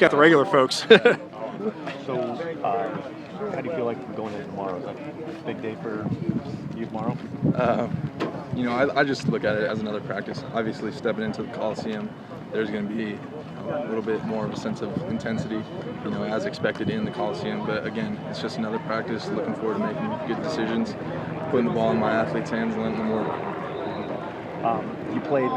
got the regular folks. So, how do you feel like going into tomorrow? Is that a big day for you tomorrow? I just look at it as another practice. Obviously, stepping into the Coliseum, there's going to be a little bit more of a sense of intensity, as expected in the Coliseum. But again, it's just another practice. Looking forward to making good decisions, putting the ball in my athletes' hands and letting them work. You played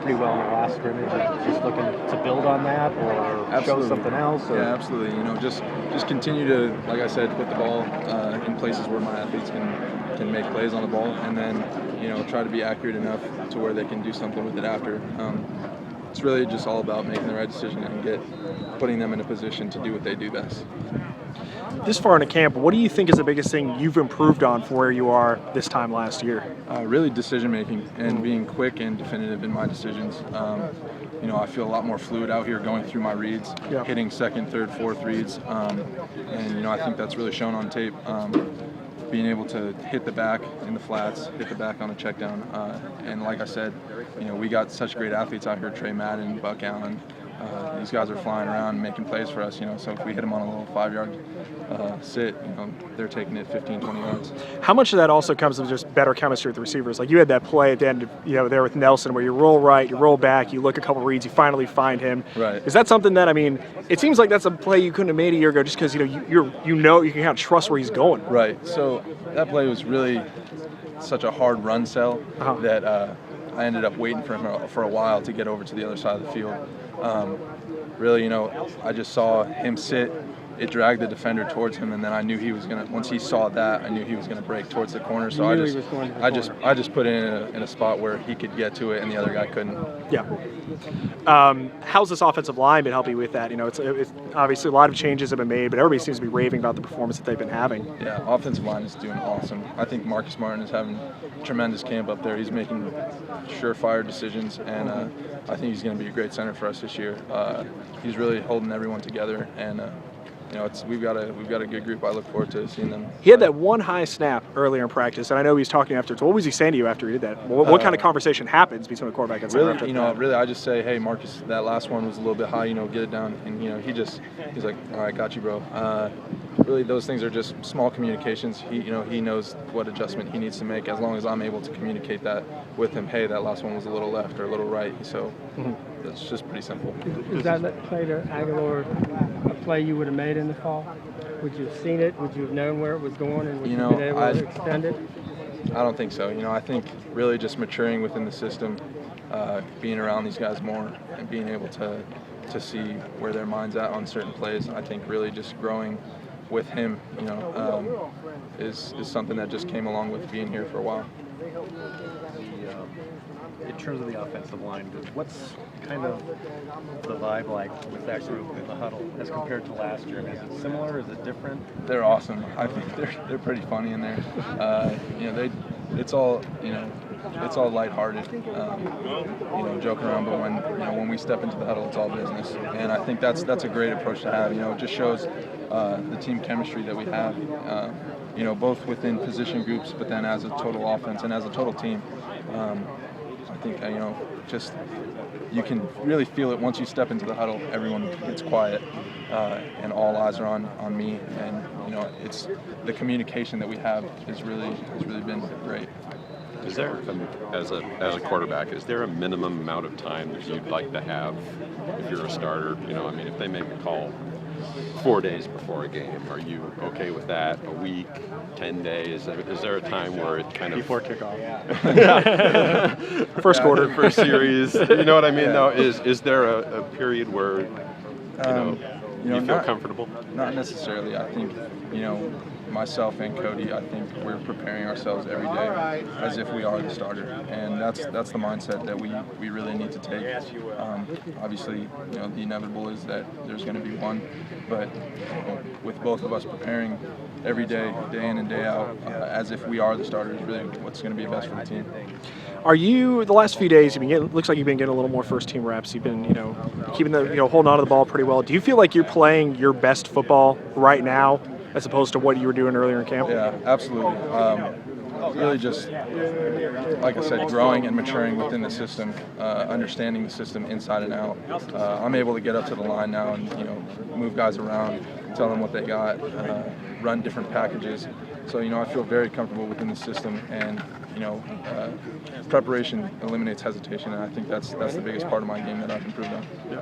pretty well in the last scrimmage. Just looking to build on that, or show something else. Or? Yeah, absolutely. Just continue to, like I said, put the ball in places where my athletes can make plays on the ball, and then try to be accurate enough to where they can do something with it after. It's really just all about making the right decision and putting them in a position to do what they do best. This far into camp, what do you think is the biggest thing you've improved on from where you are this time last year? Really decision making and being quick and definitive in my decisions. I feel a lot more fluid out here going through my reads, hitting second, third, fourth reads, and I think that's really shown on tape. Being able to hit the back in the flats, hit the back on a check down, and like I said, we got such great athletes out here, Trey Madden, Buck Allen. These guys are flying around and making plays for us, so if we hit them on a little 5-yard sit, they're taking it 15, 20 yards. How much of that also comes from just better chemistry with the receivers? Like you had that play at the end, there with Nelson where you roll right, you roll back, you look a couple reads, you finally find him. Right. Is that something that, it seems like that's a play you couldn't have made a year ago just because, you can kind of trust where he's going. Right. So that play was really such a hard run sell that I ended up waiting for him for a while to get over to the other side of the field. Really, I just saw him sit. It dragged the defender towards him, and then I knew he was gonna. Once he saw that, I knew he was gonna break towards the corner. So I just put it in a spot where he could get to it, and the other guy couldn't. Yeah. How's this offensive line been helping you with that? It's obviously a lot of changes have been made, but everybody seems to be raving about the performance that they've been having. Yeah, offensive line is doing awesome. I think Marcus Martin is having tremendous camp up there. He's making surefire decisions, and I think he's going to be a great center for us this year. He's really holding everyone together, and we've got a good group. I look forward to seeing them. He had that one high snap earlier in practice, and I know he was talking afterwards. What was he saying to you after he did that? What kind of conversation happens between a quarterback and center? Really, I just say, hey, Marcus, that last one was a little bit high. Get it down, and he's like, all right, got you, bro. Really, those things are just small communications. He knows what adjustment he needs to make. As long as I'm able to communicate that with him, hey, that last one was a little left or a little right. So it's just pretty simple. Is that play to Aguilar a play you would have made in the fall? Would you have seen it? Would you have known where it was going, and would you have been able to extend it? I don't think so. I think really just maturing within the system, being around these guys more, and being able to see where their mind's at on certain plays. I think really just growing with him, is something that just came along with being here for a while. In terms of the offensive line, what's kind of the vibe like with that group in the huddle as compared to last year? Is it similar? Is it different? They're awesome. I think they're pretty funny in there. It's all lighthearted, joking around. But when we step into the huddle, it's all business. And I think that's a great approach to have. It just shows the team chemistry that we have. Both within position groups, but then as a total offense and as a total team. I think just you can really feel it once you step into the huddle. Everyone gets quiet, and all eyes are on me. And it's the communication that we have has really been great. Is there, as a quarterback, is there a minimum amount of time that you'd like to have if you're a starter? If they make a call 4 days before a game, are you okay with that? A week, 10 days? Is there a time where it kind of before kickoff? First quarter, first series. You know what I mean? Yeah. Though, is there a period where you feel comfortable? Not necessarily. I think myself and Cody, I think we're preparing ourselves every day as if we are the starter, and that's the mindset that we really need to take. Obviously, the inevitable is that there's going to be one, but with both of us preparing every day, day in and day out, as if we are the starter, is really what's going to be best for the team. Are you, the last few days, looks like you've been getting a little more first-team reps. You've been, keeping holding on to the ball pretty well. Do you feel like you're playing your best football right now as opposed to what you were doing earlier in camp? Yeah, absolutely. really just, like I said, growing and maturing within the system, understanding the system inside and out. I'm able to get up to the line now and move guys around, tell them what they got, run different packages. So I feel very comfortable within the system, and preparation eliminates hesitation, and I think that's the biggest part of my game that I've improved on. Yeah.